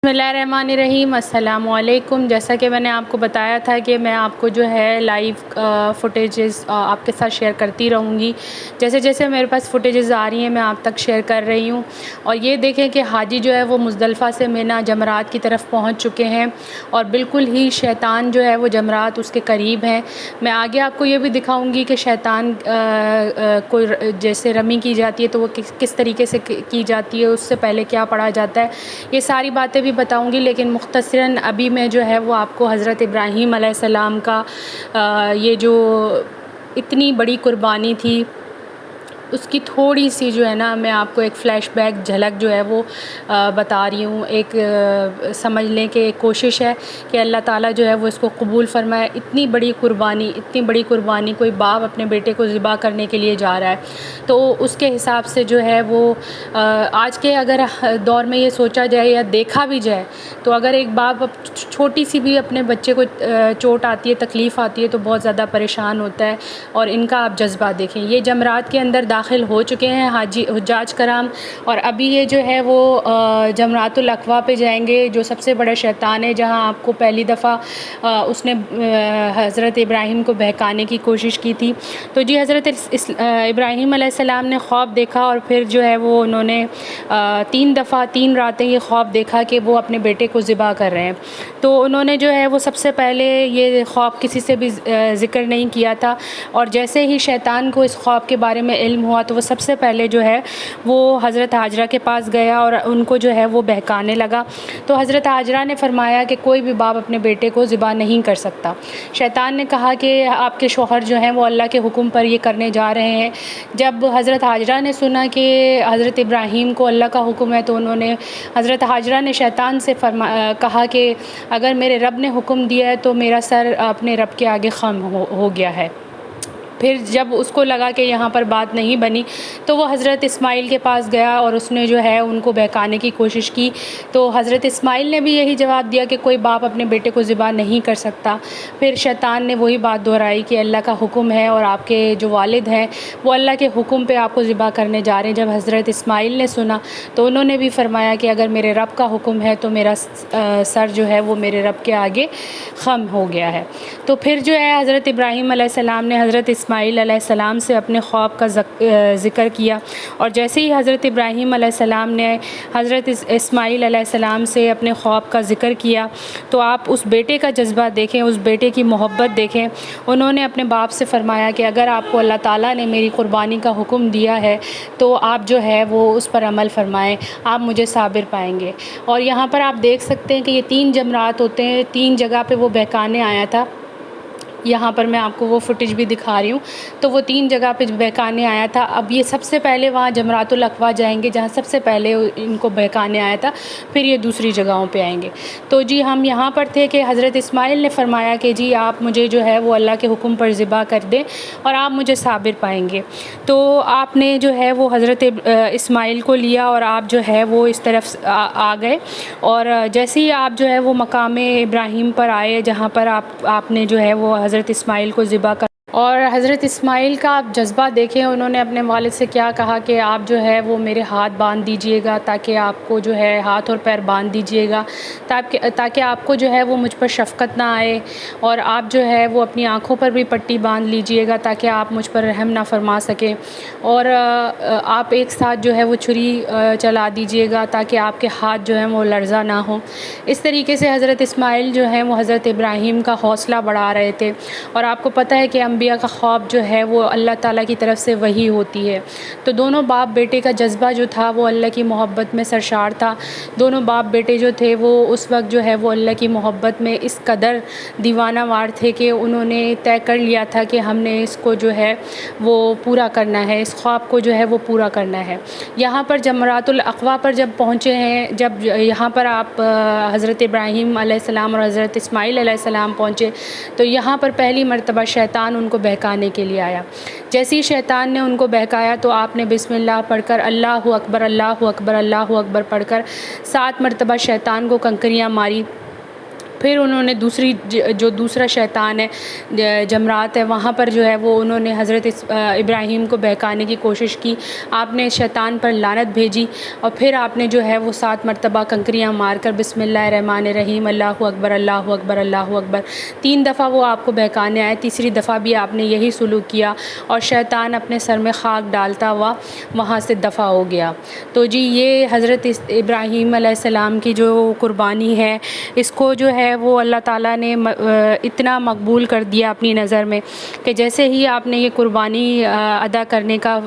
بسم اللہ الرحمن الرحیم۔ السلام علیکم۔ جیسا کہ میں نے آپ کو بتایا تھا کہ میں آپ کو جو ہے لائیو فوٹیجز آپ کے ساتھ شیئر کرتی رہوں گی، جیسے جیسے میرے پاس فوٹیجز آ رہی ہیں میں آپ تک شیئر کر رہی ہوں۔ اور یہ دیکھیں کہ حاجی جو ہے وہ مزدلفہ سے مینا جمرات کی طرف پہنچ چکے ہیں اور بالکل ہی شیطان جو ہے وہ جمرات اس کے قریب ہیں۔ میں آگے آپ کو یہ بھی دکھاؤں گی کہ شیطان کو جیسے رمی کی جاتی ہے تو وہ کس طریقے سے کی جاتی ہے، اس سے پہلے کیا پڑھا جاتا ہے، یہ ساری باتیں بھی بتاؤں گی۔ لیکن مختصراً ابھی میں جو ہے وہ آپ کو حضرت ابراہیم علیہ السلام کا یہ جو اتنی بڑی قربانی تھی اس کی تھوڑی سی جو ہے نا میں آپ کو ایک فلیش بیک جھلک جو ہے وہ بتا رہی ہوں۔ ایک سمجھ لیں کہ ایک کوشش ہے کہ اللہ تعالیٰ جو ہے وہ اس کو قبول فرمائے۔ اتنی بڑی قربانی کوئی باپ اپنے بیٹے کو ذبح کرنے کے لیے جا رہا ہے تو اس کے حساب سے جو ہے وہ آج کے اگر دور میں یہ سوچا جائے یا دیکھا بھی جائے تو اگر ایک باپ چھوٹی سی بھی اپنے بچے کو چوٹ آتی ہے، تکلیف آتی ہے تو بہت زیادہ پریشان ہوتا ہے۔ اور ان کا آپ جذبہ دیکھیں، یہ جمرات کے اندر داخل ہو چکے ہیں حجاج کرام، اور ابھی یہ جو ہے وہ جمرات الاقوا پہ جائیں گے، جو سب سے بڑا شیطان ہے، جہاں آپ کو پہلی دفعہ اس نے حضرت ابراہیم کو بہکانے کی کوشش کی تھی۔ تو جی حضرت ابراہیم علیہ السلام نے خواب دیکھا اور پھر جو ہے وہ انہوں نے 3 دفعہ 3 راتیں یہ خواب دیکھا کہ وہ اپنے بیٹے کو ذبح کر رہے ہیں۔ تو انہوں نے جو ہے وہ سب سے پہلے یہ خواب کسی سے بھی ذکر نہیں کیا تھا، اور جیسے ہی شیطان کو اس خواب کے بارے میں علم ہوا تو وہ سب سے پہلے جو ہے وہ حضرت حاجرہ کے پاس گیا اور ان کو جو ہے وہ بہکانے لگا۔ تو حضرت حاجرہ نے فرمایا کہ کوئی بھی باپ اپنے بیٹے کو ذبح نہیں کر سکتا۔ شیطان نے کہا کہ آپ کے شوہر جو ہیں وہ اللہ کے حکم پر یہ کرنے جا رہے ہیں۔ جب حضرت حاجرہ نے سنا کہ حضرت ابراہیم کو اللہ کا حکم ہے تو انہوں نے حضرت حاجرہ نے شیطان سے کہا کہ اگر میرے رب نے حکم دیا ہے تو میرا سر اپنے رب کے آگے خم ہو گیا ہے۔ پھر جب اس کو لگا کہ یہاں پر بات نہیں بنی تو وہ حضرت اسماعیل کے پاس گیا اور اس نے جو ہے ان کو بہکانے کی کوشش کی۔ تو حضرت اسماعیل نے بھی یہی جواب دیا کہ کوئی باپ اپنے بیٹے کو ذبح نہیں کر سکتا۔ پھر شیطان نے وہی بات دہرائی کہ اللہ کا حکم ہے اور آپ کے جو والد ہیں وہ اللہ کے حکم پہ آپ کو ذبح کرنے جا رہے ہیں۔ جب حضرت اسماعیل نے سنا تو انہوں نے بھی فرمایا کہ اگر میرے رب کا حکم ہے تو میرا سر جو ہے وہ میرے رب کے آگے خم ہو گیا ہے۔ تو پھر جو ہے حضرت ابراہیم علیہ السلام نے حضرت اسماعیل علیہ السلام سے اپنے خواب کا ذکر کیا، اور جیسے ہی حضرت ابراہیم علیہ السلام نے حضرت اسماعیل علیہ السلام سے اپنے خواب کا ذکر کیا تو آپ اس بیٹے کا جذبہ دیکھیں، اس بیٹے کی محبت دیکھیں۔ انہوں نے اپنے باپ سے فرمایا کہ اگر آپ کو اللہ تعالیٰ نے میری قربانی کا حکم دیا ہے تو آپ جو ہے وہ اس پر عمل فرمائیں، آپ مجھے صابر پائیں گے۔ اور یہاں پر آپ دیکھ سکتے ہیں کہ یہ 3 جمرات ہوتے ہیں، 3 جگہ پہ وہ بہکانے آیا تھا۔ یہاں پر میں آپ کو وہ فوٹیج بھی دکھا رہی ہوں، تو وہ 3 جگہ پہ بہکانے آیا تھا۔ اب یہ سب سے پہلے وہاں جمرات الاقوا جائیں گے جہاں سب سے پہلے ان کو بہکانے آیا تھا، پھر یہ دوسری جگہوں پہ آئیں گے۔ تو جی ہم یہاں پر تھے کہ حضرت اسماعیل نے فرمایا کہ جی آپ مجھے جو ہے وہ اللہ کے حکم پر ذبح کر دیں اور آپ مجھے صابر پائیں گے۔ تو آپ نے جو ہے وہ حضرت اسماعیل کو لیا اور آپ جو ہے وہ اس طرف آ گئے، اور جیسے ہی آپ جو ہے وہ مقام ابراہیم پر آئے جہاں پر آپ نے جو ہے وہ حضرت اسماعیل کو ذبح کر، اور حضرت اسماعیل کا آپ جذبہ دیکھیں۔ انہوں نے اپنے والد سے کیا کہا کہ آپ جو ہے وہ میرے ہاتھ باندھ دیجئے گا، تاکہ آپ کو جو ہے ہاتھ اور پیر باندھ دیجئے گا تاکہ آپ کو جو ہے وہ مجھ پر شفقت نہ آئے، اور آپ جو ہے وہ اپنی آنکھوں پر بھی پٹی باندھ لیجئے گا تاکہ آپ مجھ پر رحم نہ فرما سکیں، اور آپ ایک ساتھ جو ہے وہ چھری چلا دیجئے گا تاکہ آپ کے ہاتھ جو ہیں وہ لرزہ نہ ہوں۔ اس طریقے سے حضرت اسماعیل جو ہیں وہ حضرت ابراہیم کا حوصلہ بڑھا رہے تھے، اور آپ کو پتہ ہے کہ انبیاء کا خواب جو ہے وہ اللہ تعالیٰ کی طرف سے وحی ہوتی ہے۔ تو دونوں باپ بیٹے کا جذبہ جو تھا وہ اللہ کی محبت میں سرشار تھا۔ دونوں باپ بیٹے جو تھے وہ اس وقت جو ہے وہ اللہ کی محبت میں اس قدر دیوانہ وار تھے کہ انہوں نے طے کر لیا تھا کہ ہم نے اس کو جو ہے وہ پورا کرنا ہے، اس خواب کو جو ہے وہ پورا کرنا ہے۔ یہاں پر جمرات الاقوا پر جب پہنچے ہیں، جب یہاں پر آپ حضرت ابراہیم علیہ السلام اور حضرت اسماعیل علیہ السلام پہنچے تو یہاں پر پہلی مرتبہ شیطان ان کو بہکانے کے لیے آیا۔ جیسے ہی شیطان نے ان کو بہکایا تو آپ نے بسم اللہ پڑھ کر اللہ اکبر اللہ اکبر اللہ اکبر پڑھ کر 7 مرتبہ شیطان کو کنکریاں ماری، پھر انہوں نے جو دوسرا شیطان ہے جمرات ہے وہاں پر جو ہے وہ انہوں نے حضرت ابراہیم کو بہکانے کی کوشش کی. آپ نے شیطان پر لعنت بھیجی اور پھر آپ نے جو ہے وہ 7 مرتبہ کنکریاں مار کر بسم اللہ الرحمن الرحیم اللہ اکبر اللہ اکبر اللہ اکبر 3 دفعہ وہ آپ کو بہکانے آئے. تیسری دفعہ بھی آپ نے یہی سلوک کیا اور شیطان اپنے سر میں خاک ڈالتا ہوا وہاں سے دفع ہو گیا. تو جی یہ حضرت ابراہیم علیہ السلام کی جو قربانی ہے اس کو جو ہے وہ اللہ تعالیٰ نے اتنا مقبول کر دیا اپنی نظر میں کہ جیسے ہی آپ نے یہ قربانی ادا کرنے کا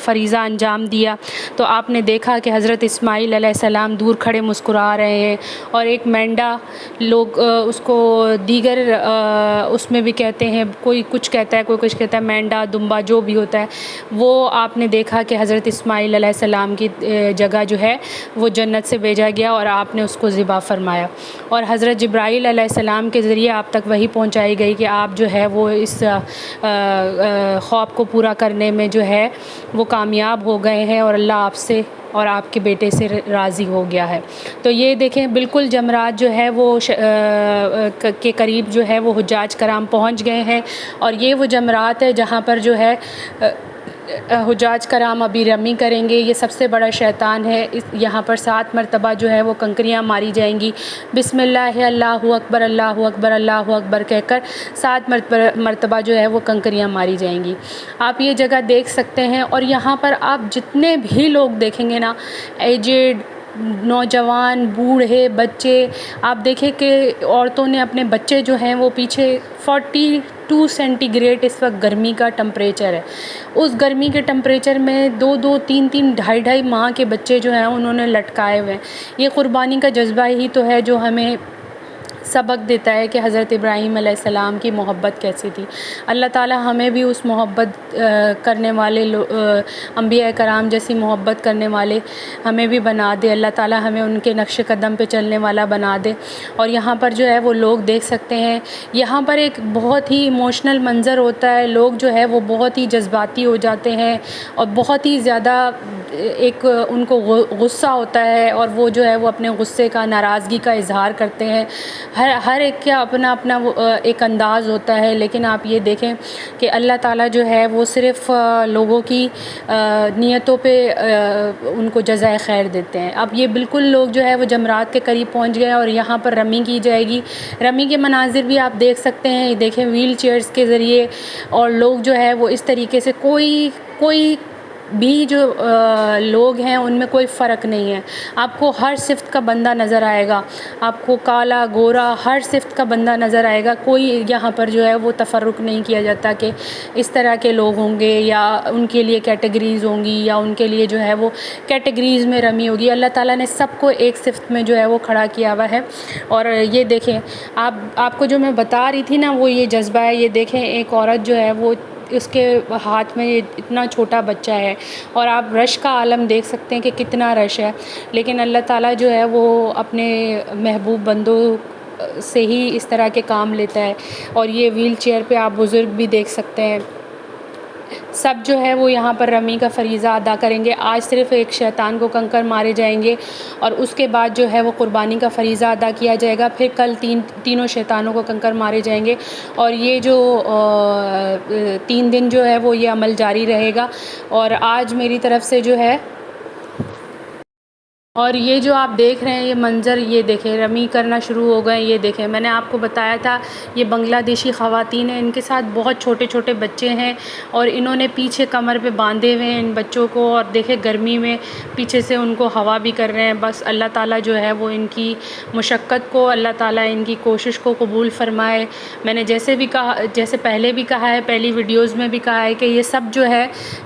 فریضہ انجام دیا تو آپ نے دیکھا کہ حضرت اسماعیل علیہ السلام دور کھڑے مسکرا رہے ہیں اور ایک مینڈا لوگ اس کو دیگر اس میں بھی کہتے ہیں کوئی کچھ کہتا ہے کوئی کچھ کہتا ہے مینڈا دمبا جو بھی ہوتا ہے وہ آپ نے دیکھا کہ حضرت اسماعیل علیہ السلام کی جگہ جو ہے وہ جنت سے بھیجا گیا اور آپ نے اس کو ذبح فرمایا اور حضرت جبرائیل علیہ السلام کے ذریعے آپ تک وہی پہنچائی گئی کہ آپ جو ہے وہ اس خواب کو پورا کرنے میں جو ہے وہ کامیاب ہو گئے ہیں اور اللہ آپ سے اور آپ کے بیٹے سے راضی ہو گیا ہے. تو یہ دیکھیں بالکل جمرات جو ہے وہ کے قریب جو ہے وہ حجاج کرام پہنچ گئے ہیں اور یہ وہ جمرات ہے جہاں پر جو ہے حجاج کرام ابھی رمی کریں گے. یہ سب سے بڑا شیطان ہے. یہاں پر 7 مرتبہ جو ہے وہ کنکریاں ماری جائیں گی. بسم اللہ اللہ اکبر اللہ اکبر اللہ اکبر کہہ کر 7 مرتبہ جو ہے وہ کنکریاں ماری جائیں گی. آپ یہ جگہ دیکھ سکتے ہیں اور یہاں پر آپ جتنے بھی لوگ دیکھیں گے نا ایجڈ نوجوان بوڑھے بچے آپ دیکھیں کہ عورتوں نے اپنے بچے جو ہیں وہ پیچھے 42 سینٹی گریڈ اس وقت گرمی کا ٹمپریچر ہے. اس گرمی کے ٹمپریچر میں 2 3 2.5 ماہ کے بچے جو ہیں انہوں نے لٹکائے ہوئے ہیں. یہ قربانی کا جذبہ ہی تو ہے جو ہمیں سبق دیتا ہے کہ حضرت ابراہیم علیہ السلام کی محبت کیسی تھی. اللہ تعالی ہمیں بھی اس محبت کرنے والے انبیاء کرام جیسی محبت کرنے والے ہمیں بھی بنا دے. اللہ تعالی ہمیں ان کے نقش قدم پہ چلنے والا بنا دے. اور یہاں پر جو ہے وہ لوگ دیکھ سکتے ہیں یہاں پر ایک بہت ہی ایموشنل منظر ہوتا ہے. لوگ جو ہے وہ بہت ہی جذباتی ہو جاتے ہیں اور بہت ہی زیادہ ایک ان کو غصہ ہوتا ہے اور وہ جو ہے وہ اپنے غصے کا ناراضگی کا اظہار کرتے ہیں. ہر ایک کا اپنا اپنا ایک انداز ہوتا ہے لیکن آپ یہ دیکھیں کہ اللہ تعالیٰ جو ہے وہ صرف لوگوں کی نیتوں پہ ان کو جزائے خیر دیتے ہیں. اب یہ بالکل لوگ جو ہے وہ جمرات کے قریب پہنچ گئے اور یہاں پر رمی کی جائے گی. رمی کے مناظر بھی آپ دیکھ سکتے ہیں. دیکھیں ویل چیئرز کے ذریعے اور لوگ جو ہے وہ اس طریقے سے کوئی بھی جو لوگ ہیں ان میں کوئی فرق نہیں ہے. آپ کو ہر صفت کا بندہ نظر آئے گا. آپ کو کالا گورا ہر صفت کا بندہ نظر آئے گا. کوئی یہاں پر جو ہے وہ تفرق نہیں کیا جاتا کہ اس طرح کے لوگ ہوں گے یا ان کے لیے کیٹیگریز ہوں گی یا ان کے لیے جو ہے وہ کیٹیگریز میں رمی ہوگی. اللہ تعالیٰ نے سب کو ایک صفت میں جو ہے وہ کھڑا کیا ہوا ہے. اور یہ دیکھیں آپ کو جو میں بتا رہی تھی نا وہ یہ جذبہ ہے. یہ دیکھیں ایک عورت جو ہے وہ اس کے ہاتھ میں اتنا چھوٹا بچہ ہے اور آپ رش کا عالم دیکھ سکتے ہیں کہ کتنا رش ہے. لیکن اللہ تعالیٰ جو ہے وہ اپنے محبوب بندوں سے ہی اس طرح کے کام لیتا ہے. اور یہ ویل چیئر پہ آپ بزرگ بھی دیکھ سکتے ہیں. سب جو ہے وہ یہاں پر رمی کا فریضہ ادا کریں گے. آج صرف ایک شیطان کو کنکر مارے جائیں گے اور اس کے بعد جو ہے وہ قربانی کا فریضہ ادا کیا جائے گا. پھر کل تینوں شیطانوں کو کنکر مارے جائیں گے اور یہ جو 3 دن جو ہے وہ یہ عمل جاری رہے گا. اور آج میری طرف سے جو ہے اور یہ جو آپ دیکھ رہے ہیں یہ منظر یہ دیکھیں رمی کرنا شروع ہو گئے. یہ دیکھیں میں نے آپ کو بتایا تھا یہ بنگلہ دیشی خواتین ہیں. ان کے ساتھ بہت چھوٹے چھوٹے بچے ہیں اور انہوں نے پیچھے کمر پہ باندھے ہوئے ہیں ان بچوں کو. اور دیکھیں گرمی میں پیچھے سے ان کو ہوا بھی کر رہے ہیں. بس اللہ تعالیٰ جو ہے وہ ان کی مشقت کو اللہ تعالیٰ ان کی کوشش کو قبول فرمائے. میں نے جیسے پہلے بھی کہا ہے پہلی ویڈیوز میں بھی کہا ہے کہ یہ سب جو ہے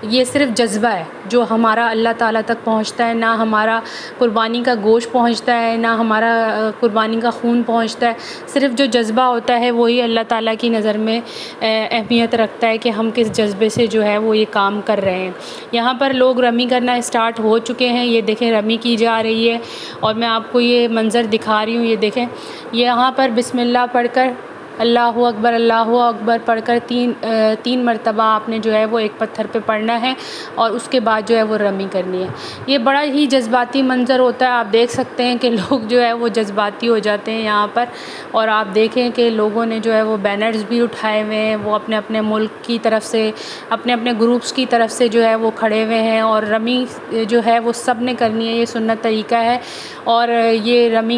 یہ صرف جذبہ ہے جو ہمارا اللہ تعالیٰ تک پہنچتا ہے. نہ ہمارا قربانی کا گوشت پہنچتا ہے نہ ہمارا قربانی کا خون پہنچتا ہے. صرف جو جذبہ ہوتا ہے وہی اللہ تعالیٰ کی نظر میں اہمیت رکھتا ہے کہ ہم کس جذبے سے جو ہے وہ یہ کام کر رہے ہیں. یہاں پر لوگ رمی کرنا اسٹارٹ ہو چکے ہیں. یہ دیکھیں رمی کی جا رہی ہے اور میں آپ کو یہ منظر دکھا رہی ہوں. یہ دیکھیں یہاں پر بسم اللہ پڑھ کر اللہ اکبر پڑھ کر تین مرتبہ آپ نے جو ہے وہ ایک پتھر پہ پڑھنا ہے اور اس کے بعد جو ہے وہ رمی کرنی ہے۔ یہ بڑا ہی جذباتی منظر ہوتا ہے، آپ دیکھ سکتے ہیں کہ لوگ جو ہے وہ جذباتی ہو جاتے ہیں یہاں پر، اور آپ دیکھیں کہ لوگوں نے جو ہے وہ بینرز بھی اٹھائے ہوئے ہیں، وہ اپنے اپنے ملک کی طرف سے، اپنے اپنے گروپس کی طرف سے جو ہے وہ کھڑے ہوئے ہیں، اور رمی جو ہے وہ سب نے کرنی ہے، یہ سنت طریقہ ہے۔ اور یہ رمی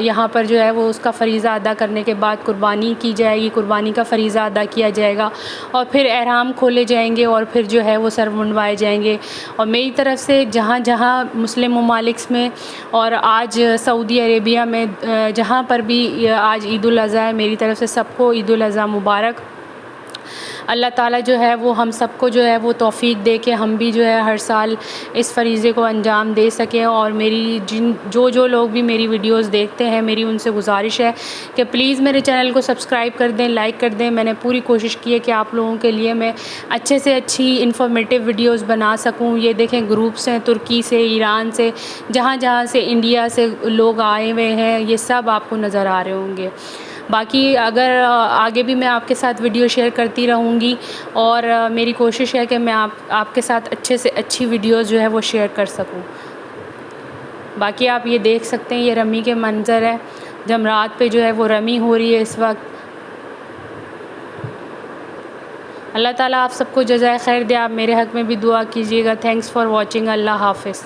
یہاں پر جو ہے وہ اس کا فریضہ ادا کرنے کے بعد قربانی کی جائے گی، قربانی کا فریضہ ادا کیا جائے گا، اور پھر احرام کھولے جائیں گے، اور پھر جو ہے وہ سر منڈوائے جائیں گے۔ اور میری طرف سے جہاں جہاں مسلم ممالک میں اور آج سعودی عربیہ میں جہاں پر بھی آج عید الاضحیٰ ہے، میری طرف سے سب کو عید الاضحیٰ مبارک۔ اللہ تعالیٰ جو ہے وہ ہم سب کو جو ہے وہ توفیق دے کہ ہم بھی جو ہے ہر سال اس فریضے کو انجام دے سکیں۔ اور میری جو لوگ بھی میری ویڈیوز دیکھتے ہیں، میری ان سے گزارش ہے کہ پلیز میرے چینل کو سبسکرائب کر دیں، لائک کر دیں۔ میں نے پوری کوشش کی ہے کہ آپ لوگوں کے لیے میں اچھے سے اچھی انفارمیٹیو ویڈیوز بنا سکوں۔ یہ دیکھیں گروپس ہیں ترکی سے، ایران سے، جہاں جہاں سے، انڈیا سے لوگ آئے ہوئے ہیں، یہ سب آپ کو نظر آ رہے ہوں گے۔ باقی اگر آگے بھی میں آپ کے ساتھ ویڈیو شیئر کرتی رہوں گی، اور میری کوشش ہے کہ میں آپ کے ساتھ اچھے سے اچھی ویڈیوز جو ہے وہ شیئر کر سکوں۔ باقی آپ یہ دیکھ سکتے ہیں، یہ رمی کے منظر ہے، جمرات پہ جو ہے وہ رمی ہو رہی ہے اس وقت۔ اللہ تعالیٰ آپ سب کو جزائے خیر دے۔ آپ میرے حق میں بھی دعا کیجیے گا۔ Thanks for watching. اللہ حافظ۔